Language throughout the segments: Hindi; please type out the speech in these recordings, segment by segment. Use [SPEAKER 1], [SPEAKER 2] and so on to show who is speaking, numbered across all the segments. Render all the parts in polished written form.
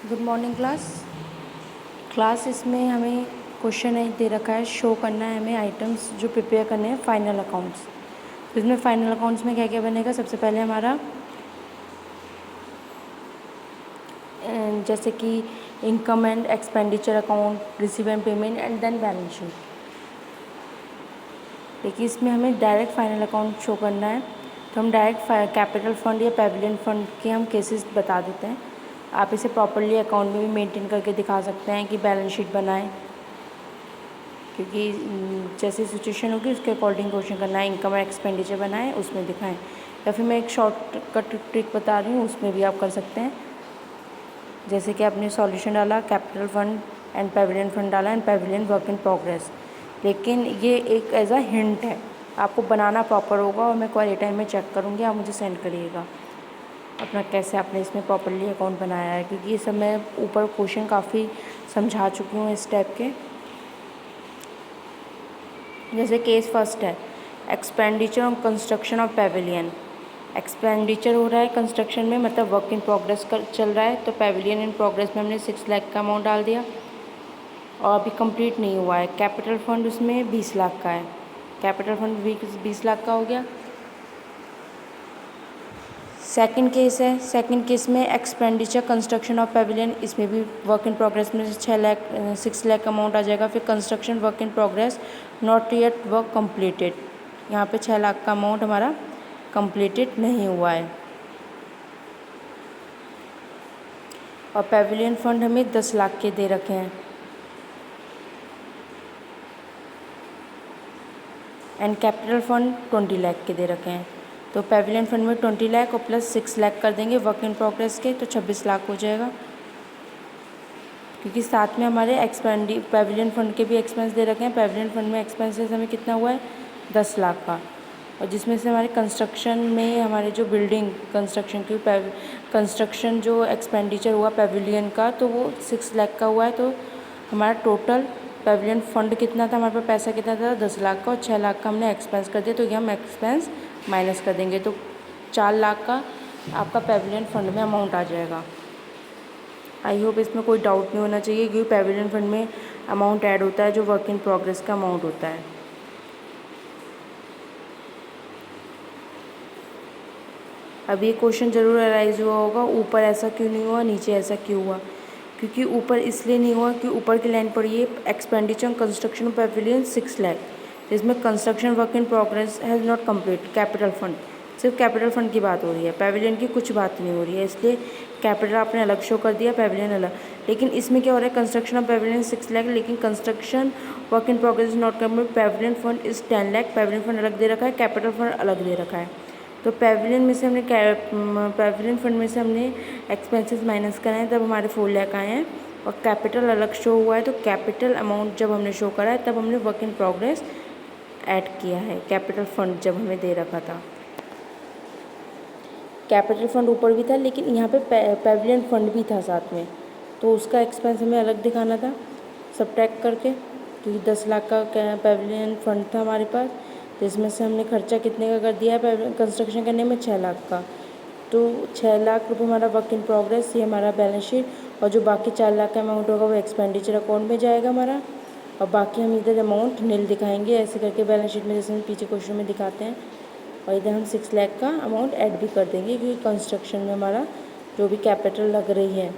[SPEAKER 1] गुड मॉर्निंग क्लास इसमें हमें क्वेश्चन है दे रखा है, शो करना है हमें आइटम्स जो प्रिपेयर करने हैं फाइनल अकाउंट्स। तो इसमें फाइनल अकाउंट्स में क्या क्या बनेगा, सबसे पहले हमारा जैसे कि income and expenditure account, receive and payment and then balance sheet. देखिए इसमें हमें डायरेक्ट फाइनल अकाउंट शो करना है, तो हम डायरेक्ट कैपिटल फंड या पेविलियन फंड के हम केसेस बता देते हैं। आप इसे प्रॉपरली अकाउंट में भी मेंटेन करके दिखा सकते हैं कि बैलेंस शीट बनाएं, क्योंकि जैसी सिचुएशन होगी उसके अकॉर्डिंग क्वेश्चन करना है। इनकम और एक्सपेंडिचर बनाएं, उसमें दिखाएं, या फिर मैं एक शॉर्टकट ट्रिक बता रही हूँ, उसमें भी आप कर सकते हैं। जैसे कि आपने सॉल्यूशन डाला, capital fund and pavilion fund डाला and pavilion work in progress, लेकिन ये एक एज अ हिंट है, आपको बनाना प्रॉपर होगा और मैं क्वारी टाइम में चेक करूँगी, आप मुझे सेंड करिएगा अपना कैसे आपने इसमें प्रॉपरली अकाउंट बनाया है, क्योंकि ये सब मैं ऊपर क्वेश्चन काफ़ी समझा चुकी हूँ इस टाइप के। जैसे केस फर्स्ट है, expenditure on construction of Pavilion. Expenditure हो रहा है कंस्ट्रक्शन में, मतलब वर्क इन प्रोग्रेस चल रहा है, तो पेविलियन इन प्रोग्रेस में हमने 6 लाख का अमाउंट डाल दिया और अभी कंप्लीट नहीं हुआ है। कैपिटल फंड उसमें 20 लाख का है, कैपिटल फंड 20 लाख का हो गया। सेकंड केस है, सेकंड केस में एक्सपेंडिचर कंस्ट्रक्शन ऑफ पेविलियन, इसमें भी वर्क इन प्रोग्रेस में 6 लाख अमाउंट आ जाएगा। फिर construction work in progress not yet work completed, यहाँ पे 6 लाख का अमाउंट हमारा कंप्लीटेड नहीं हुआ है। और पेविलियन फंड हमें 10 लाख के दे रखे हैं एंड कैपिटल फंड 20 लाख के दे रखे हैं। तो पेविलियन फंड में 20 लाख और प्लस 6 लाख कर देंगे वर्क इन प्रोग्रेस के, तो 26 लाख हो जाएगा, क्योंकि साथ में हमारे पेविलियन फंड के भी एक्सपेंस दे रखे हैं। पेविलियन फंड में एक्सपेंसेस हमें कितना हुआ है, 10 लाख का, और जिसमें से हमारे कंस्ट्रक्शन में हमारे जो बिल्डिंग कंस्ट्रक्शन की कंस्ट्रक्शन जो एक्सपेंडिचर हुआ पेविलियन का, तो वो 6 लाख का हुआ है। तो हमारा टोटल पेविलियन फंड कितना था, हमारे पास पैसा कितना था, 10 लाख का, और 6 लाख का हमने एक्सपेंस कर दिया, तो ये हम एक्सपेंस माइनस कर देंगे, तो 4 लाख का आपका पेविलियन फंड में अमाउंट आ जाएगा। आई होप इसमें कोई डाउट नहीं होना चाहिए, क्योंकि पेविलियन फंड में अमाउंट ऐड होता है जो वर्क इन प्रोग्रेस का अमाउंट होता है। अब ये क्वेश्चन ज़रूर अराइज हुआ होगा, ऊपर ऐसा क्यों नहीं हुआ, नीचे ऐसा क्यों हुआ। क्योंकि ऊपर इसलिए नहीं हुआ कि ऊपर की लाइन पर ये expenditure on construction of pavilion 6 lakh, जिसमें construction work in progress has not complete, capital fund, सिर्फ कैपिटल फंड की बात हो रही है, पेविलियन की कुछ बात नहीं हो रही है, इसलिए कैपिटल आपने अलग शो कर दिया, पेविलियन अलग। लेकिन इसमें क्या हो रहा है, कंस्ट्रक्शन ऑफ पेविलियन 6 लाख, लेकिन construction work in progress is not complete, Pavilion fund is 10 lakh, Pavilion fund अलग दे रखा है, कैपिटल फंड अलग दे रखा है। तो पेविलियन में से हमने पेविलियन फंड में से हमने एक्सपेंसेस माइनस कराए, तब हमारे 4 लाख आए हैं, और कैपिटल अलग शो हुआ है, तो कैपिटल अमाउंट जब हमने शो करा है तब हमने वर्क इन प्रोग्रेस ऐड किया है, कैपिटल फंड जब हमें दे रखा था। कैपिटल फंड ऊपर भी था, लेकिन यहाँ पे पेविलियन फंड भी था साथ में, तो उसका एक्सपेंस हमें अलग दिखाना था सब्ट्रैक्ट करके, क्योंकि 10 लाख का पेविलियन फंड था हमारे पास, जिसमें से हमने खर्चा कितने का कर दिया है कंस्ट्रक्शन करने में, 6 लाख का। तो 6 लाख रुपये हमारा वर्क इन प्रोग्रेस, ये हमारा बैलेंस शीट, और जो बाकी 4 लाख का अमाउंट होगा वो एक्सपेंडिचर अकाउंट में जाएगा हमारा, और बाकी हम इधर अमाउंट नील दिखाएंगे ऐसे करके बैलेंस शीट में, जैसे हम पीछे क्वेश्चन में दिखाते हैं। और इधर हम 6 लाख का अमाउंट ऐड भी कर देंगे, क्योंकि कंस्ट्रक्शन में हमारा जो भी कैपिटल लग रही है,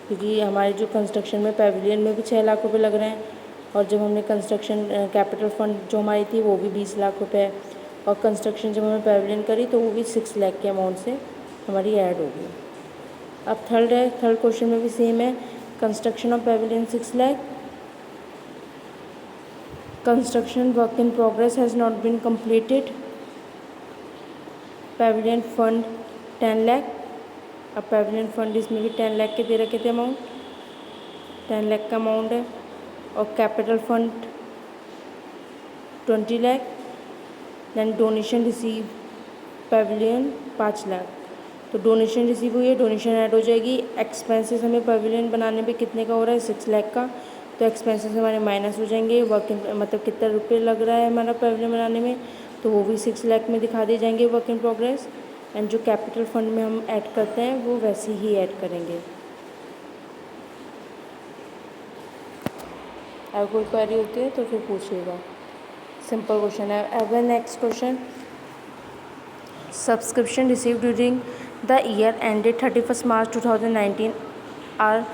[SPEAKER 1] क्योंकि हमारे जो कंस्ट्रक्शन में पेविलियन में भी 6 लाख रुपए लग रहे हैं, और जब हमने कंस्ट्रक्शन कैपिटल फंड जो हमारी थी वो भी 20 लाख रुपए, और कंस्ट्रक्शन जब हमें पेविलियन करी तो वो भी 6 लाख के अमाउंट से हमारी ऐड होगी। अब थर्ड है, थर्ड क्वेश्चन में भी सेम है, construction of pavilion 6 lakh, construction work in progress has not been completed, pavilion fund 10 lakh. अब पेविलियन फंड इसमें भी 10 लाख के दे रखे थे अमाउंट, 10 लाख का अमाउंट है, और capital fund 20 lakh, then donation receive pavilion 5 lakh. तो डोनेशन रिसीव हुई है, डोनेशन ऐड हो जाएगी। एक्सपेंसेस हमें पेविलियन बनाने पे कितने का हो रहा है, 6 लाख का, तो एक्सपेंसेस हमारे माइनस हो जाएंगे। वर्क इन मतलब कितना रुपये लग रहा है हमारा पेविलियन बनाने में, तो वो भी 6 लाख में दिखा दिए जाएंगे वर्क इन प्रोग्रेस, एंड जो कैपिटल फंड में हम ऐड करते हैं वो वैसे ही ऐड करेंगे। अगर कोई क्वेरी होती है तो फिर पूछिएगा। सिंपल क्वेश्चन है। अब next question, subscription receive during the year ended 31 March 2019 or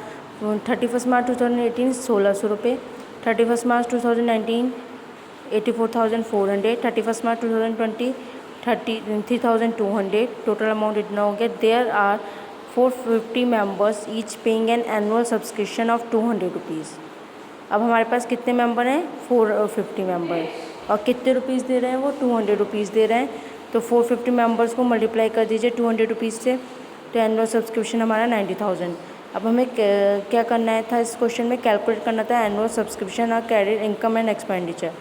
[SPEAKER 1] 31 March 2018 1600 रुपये, 31 मार्च 2019 84,400, 31 मार्च 2020 33,200, टोटल अमाउंट इतना हो गया। There are 450 members each paying an annual subscription of 200 rupees. अब हमारे पास कितने मेंबर हैं? 450 मेंबर, और कितने रुपीज़ दे रहे हैं वो? 200 रुपीज़ दे रहे हैं। तो 450 मेंबर्स को मल्टीप्लाई कर दीजिए 200 रुपीज़ से, तो एनुअल सब्सक्रिप्शन हमारा 90,000। अब हमें क्या करना था इस क्वेश्चन में? कैलकुलेट करना था एनुअल सब्सक्रिप्शन और क्रेडिट इनकम एंड एक्सपेंडिचर।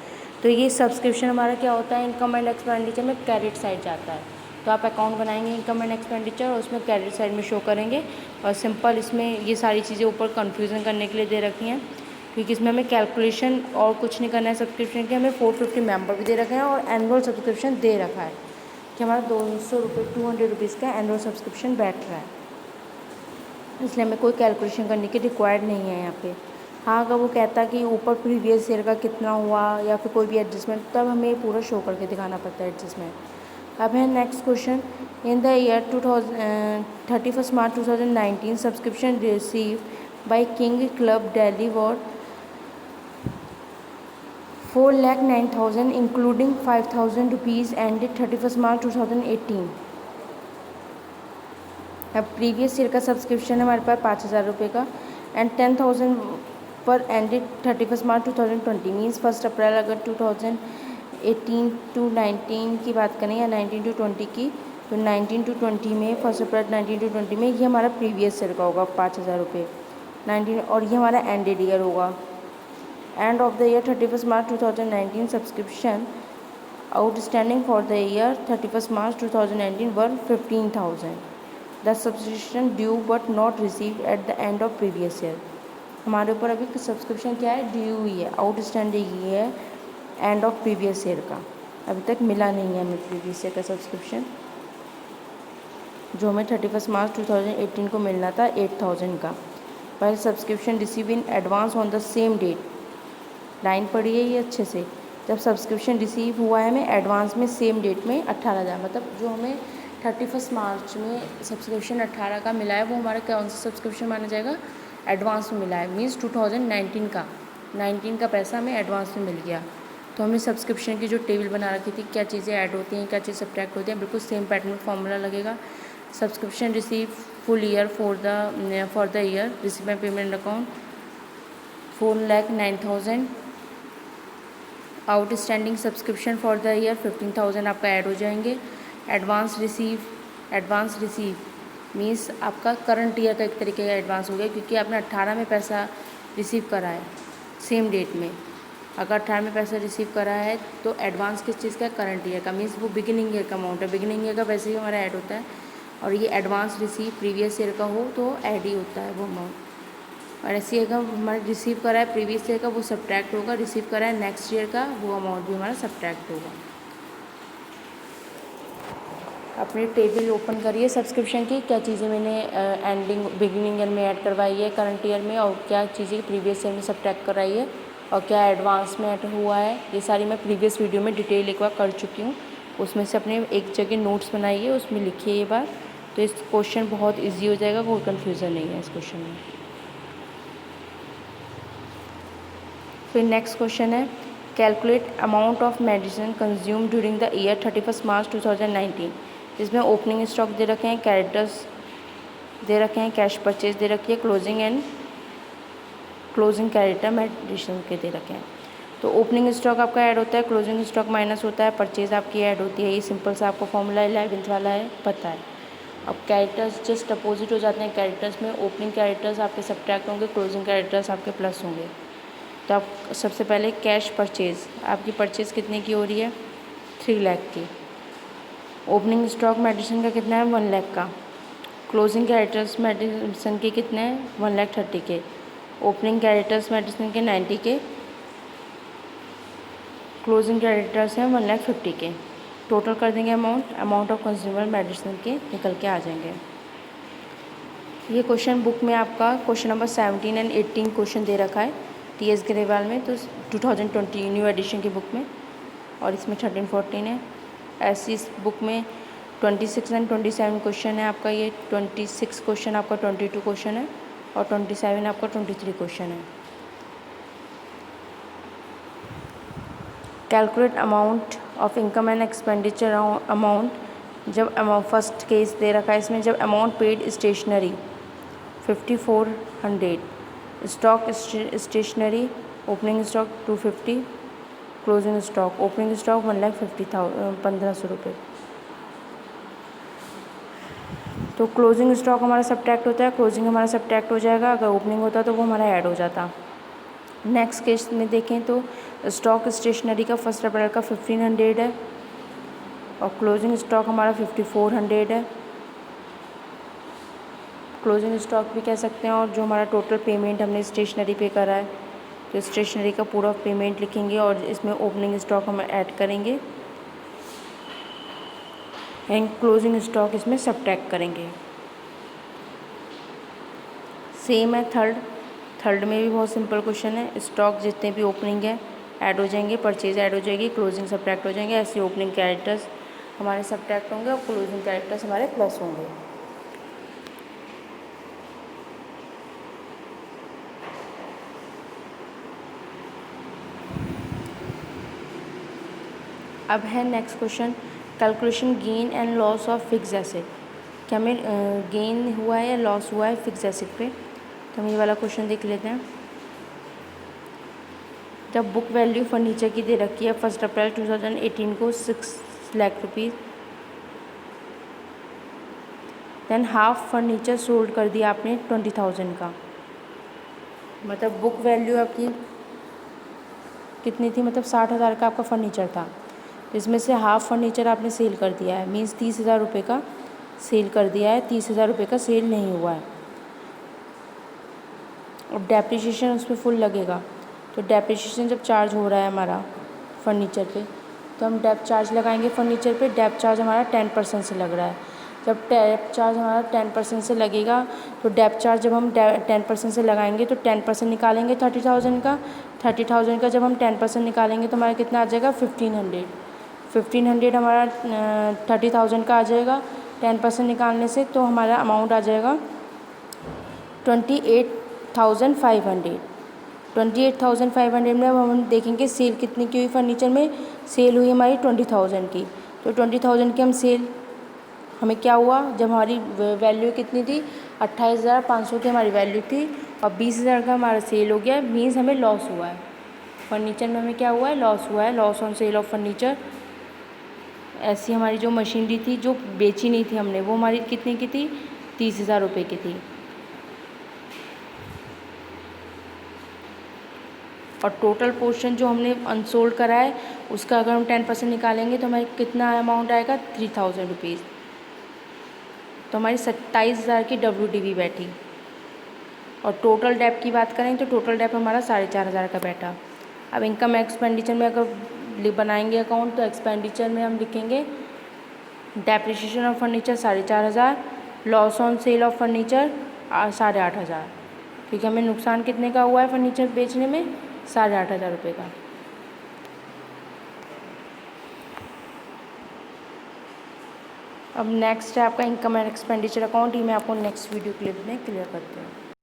[SPEAKER 1] तो ये सब्सक्रिप्शन हमारा क्या होता है? इनकम एंड एक्सपेंडिचर में क्रेडिट साइड जाता है। तो आप अकाउंट बनाएंगे इनकम एंड एक्सपेंडिचर और उसमें क्रेडिट साइड में शो करेंगे। और सिंपल इसमें ये सारी चीज़ें ऊपर कन्फ्यूज़न करने के लिए दे रखी हैं, क्योंकि इसमें हमें कैलकुलेशन और कुछ नहीं करना है सब्सक्रिप्शन के। हमें 450 मेंबर भी दे रखे हैं और एनुअल सब्सक्रिप्शन दे रखा है कि हमारा 200 रुपये 200 रुपीज़ का एनुअल सब्सक्रिप्शन बैठ रहा है, इसलिए हमें कोई कैलकुलेशन करने की रिक्वायर्ड नहीं है यहाँ पे। हाँ, अगर वो कहता कि ऊपर प्रीवियस ईयर का कितना हुआ या फिर कोई भी एडजस्टमेंट, तब हमें पूरा शो करके दिखाना पड़ता है एडजस्टमेंट। अब है next question, in the year 31 March 2019 subscription receive by king club Delhi war 4,09,000 including 5,000 rupees ended 31 March 2018। अब प्रीवियस ईयर का सब्सक्रिप्शन है हमारे पास 5,000 रुपये का एंड 10,000 पर एंडेड 31 मार्च 2020 मीन्स 1 अप्रैल अगर 2018 टू 19 की बात करें या 19 टू 20 की, तो 19 टू 20 में 1 अप्रैल 19 टू 20 में ये हमारा प्रीवियस ईयर का होगा 5,000 रुपये 19, और ये हमारा एंडेड ईयर होगा। End of the year 31 March 2019 subscription outstanding for the year 31 March 2019 were 15,000। The subscription due but not receive at the end of previous year. हमारे ऊपर अभी सब्सक्रिप्शन क्या है? ड्यू ही है, आउटस्टैंडिंग ही है एंड ऑफ प्रीवियस ईयर का। अभी तक मिला नहीं है हमें प्रीवियस ईयर का सब्सक्रिप्शन, जो हमें 31 मार्च 2018 को मिलना था 8,000 का। पहले subscription receive in advance on the same date, line पढ़ी है ये अच्छे से। जब सब्सक्रिप्शन रिसीव हुआ है हमें एडवांस में सेम डेट में 18,000, मतलब जो हमें 31 मार्च में सब्सक्रिप्शन 18 का मिला है वो हमारा कौन सा सब्सक्रिप्शन माना जाएगा? एडवांस में मिला है, मीन्स 2019 का 19 का पैसा हमें एडवांस में मिल गया। तो हमने सब्सक्रिप्शन की जो टेबल बना रखी थी, क्या चीज़ें ऐड होती हैं, क्या चीज़ सब्ट्रैक्ट होती हैं, बिल्कुल सेम पैटर्न में फॉर्मूला लगेगा। Subscription receive full year for the year receive by payment account 4,09,000। Outstanding subscription for the year 15,000 आपका ऐड हो जाएंगे। एडवांस रिसीव मीन्स आपका करंट ईयर का एक तरीके का एडवांस हो गया, क्योंकि आपने 18 में पैसा रिसीव करा है सेम डेट में। अगर 18 में पैसा रिसीव करा है तो एडवांस किस चीज़ का? करंट ईयर का, मीन्स वो बिगिनिंग ईयर का अमाउंट है। बिगिनिंग ईयर का वैसे ही हमारा ऐड होता है, और ये एडवांस रिसीव प्रीवियस ईयर का हो तो ऐड ही होता है वो अमाउंट। और ऐसे अगर हमारा रिसीव करा है प्रीवियस ईयर का वो सब्ट्रैक्ट होगा, रिसीव करा है नेक्स्ट ईयर का वो अमाउंट भी हमारा सब्ट्रैक्ट होगा। अपनी टेबल ओपन करिए सब्सक्रिप्शन की, क्या चीज़ें मैंने बिगिनिंग ईयर में ऐड करवाई है करंट ईयर में, और क्या चीज़ें प्रीवियस ईयर में सब्ट्रैक्ट कराई है, और क्या एडवांस में ऐड हुआ है। ये सारी मैं प्रीवियस वीडियो में डिटेल एक बार कर चुकी हूँ, उसमें से अपने एक जगह नोट्स बनाइए, उसमें लिखिए ये बार, तो इस क्वेश्चन बहुत ईजी हो जाएगा, कोई कन्फ्यूज़न नहीं है इस क्वेश्चन में। फिर नेक्स्ट क्वेश्चन है, calculate amount of medicine consume during the year 31 March 2019। इसमें ओपनिंग स्टॉक दे रखे हैं, कैरेक्टर्स दे रखे हैं, कैश परचेज दे रखी है, क्लोजिंग कैरेक्टर मेडिसिन के दे रखे हैं। तो ओपनिंग स्टॉक आपका ऐड होता है, क्लोजिंग स्टॉक माइनस होता है, परचेज आपकी ऐड होती है। ये सिंपल सा आपको फॉर्मूला 11th वाला है, पता है। अब कैरेक्टर्स जस्ट अपोजिट हो जाते हैं। कैरेक्टर्स में ओपनिंग कैरेक्टर्स आपके सब्ट्रैक्ट होंगे, क्लोजिंग कैरेक्टर्स आपके प्लस होंगे। तो आप सबसे पहले कैश परचेज़, आपकी परचेज़ कितने की हो रही है? 3 लाख की। ओपनिंग स्टॉक मेडिसिन का कितना है? 1 लाख का। क्लोजिंग कैरेक्टर्स मेडिसिन के कितने हैं? 1,30,000 के। ओपनिंग कैरेक्टर्स मेडिसिन के 90 के, क्लोजिंग कैरेक्टर्स हैं 1,50,000 के। टोटल कर देंगे अमाउंट ऑफ कंज्यूमर मेडिसिन के निकल के आ जाएंगे। ये क्वेश्चन बुक में आपका क्वेश्चन नंबर 17 एंड 18 क्वेश्चन दे रखा है। TS ग्रेवाल में, तो 2020 न्यू एडिशन की बुक में, और इसमें 13-14 है। ऐसी इस बुक में 26 एंड 27 क्वेश्चन है आपका। ये 26 क्वेश्चन आपका 22 क्वेश्चन है और 27 आपका 23 क्वेश्चन है। Calculate amount of income and expenditure amount, जब अमाउंट फर्स्ट केस दे रखा है इसमें, जब amount paid stationery 5400, stock stationery opening stock 250, closing stock opening stock 1,50,000 1500 रुपये। तो क्लोजिंग स्टॉक हमारा सब्ट्रैक्ट होता है, क्लोजिंग हमारा सब्ट्रैक्ट हो जाएगा, अगर ओपनिंग होता तो वो हमारा ऐड हो जाता। नेक्स्ट केस में देखें तो स्टॉक स्टेशनरी का 1 अप्रैल का 1500 है और क्लोजिंग स्टॉक हमारा 5400 है। क्लोजिंग स्टॉक भी कह सकते हैं, और जो हमारा टोटल पेमेंट हमने स्टेशनरी पे करा है, तो स्टेशनरी का पूरा पेमेंट लिखेंगे और इसमें ओपनिंग स्टॉक हम ऐड करेंगे एंड क्लोजिंग स्टॉक इसमें सब्ट्रैक्ट करेंगे। सेम है थर्ड में भी बहुत सिंपल क्वेश्चन है। स्टॉक जितने भी ओपनिंग है ऐड हो जाएंगे, परचेज ऐड हो जाएगी, क्लोजिंग सब्ट्रैक्ट हो जाएंगे। ऐसे ओपनिंग कैरेक्टर्स हमारे सब्ट्रैक्ट होंगे और क्लोजिंग कैरेक्टर्स हमारे प्लस होंगे। अब है next question, calculation gain and loss of fix asset. क्या हमें गेन हुआ है या लॉस हुआ है फिक्स एसेट पे, तो हम ये वाला क्वेश्चन देख लेते हैं। जब बुक वैल्यू फर्नीचर की दे रखी है 1 अप्रैल 2018 को 6 lakh rupees, than half furniture sold कर दिया आपने 20,000 का, मतलब बुक वैल्यू आपकी कितनी थी, मतलब 60,000 का आपका फर्नीचर था, तो इसमें से हाफ फर्नीचर आपने सेल कर दिया है, मीन्स 30,000 रुपये का सेल कर दिया है, 30,000 रुपये का सेल नहीं हुआ है। और डेप्रिसिएशन उसमें फुल लगेगा, तो डेप्रिसिएशन जब चार्ज हो रहा है हमारा फर्नीचर पे, तो हम डेप चार्ज लगाएंगे फर्नीचर पे। डेप चार्ज हमारा 10% से लग रहा है। जब डेप चार्ज हमारा 10% से लगेगा, तो डेप चार्ज जब हम 10% से लगाएंगे तो 10% निकालेंगे 30,000 का। 30,000 का जब हम 10% निकालेंगे तो हमारा कितना आ जाएगा 1,500 हमारा 30,000 का आ जाएगा 10% निकालने से, तो हमारा अमाउंट आ जाएगा 28,500। 28,500 में अब हम देखेंगे सेल कितनी की हुई फर्नीचर में, सेल हुई हमारी 20,000 की। तो 20,000 की हम सेल, हमें क्या हुआ, जब हमारी वैल्यू कितनी थी 28,500 की हमारी वैल्यू थी और 20,000 का हमारा सेल हो गया, मीन्स हमें लॉस हुआ है फर्नीचर में। हमें क्या हुआ है, लॉस हुआ है, loss on sale of furniture. ऐसी हमारी जो मशीनरी थी जो बेची नहीं थी हमने, वो हमारी कितने की थी, 30,000 रुपये की थी। और टोटल पोर्शन जो हमने अनसोल्ड करा है उसका अगर हम 10% निकालेंगे तो हमारे कितना अमाउंट आएगा 3,000 रुपीज़। तो हमारी 27,000 की WDV बैठी। और टोटल डेप की बात करें तो टोटल डेप हमारा 4,500 का बैठा। अब इनकम एक्सपेंडिचर में अगर बनाएंगे अकाउंट, तो एक्सपेंडिचर में हम लिखेंगे depreciation of furniture 4,500, loss on sale of furniture 8,500, क्योंकि हमें नुकसान कितने का हुआ है फर्नीचर बेचने में, 8,500 रुपये का। अब नेक्स्ट है आपका इनकम एंड एक्सपेंडिचर अकाउंट, ये मैं आपको नेक्स्ट वीडियो क्लिप में क्लियर करती हूँ।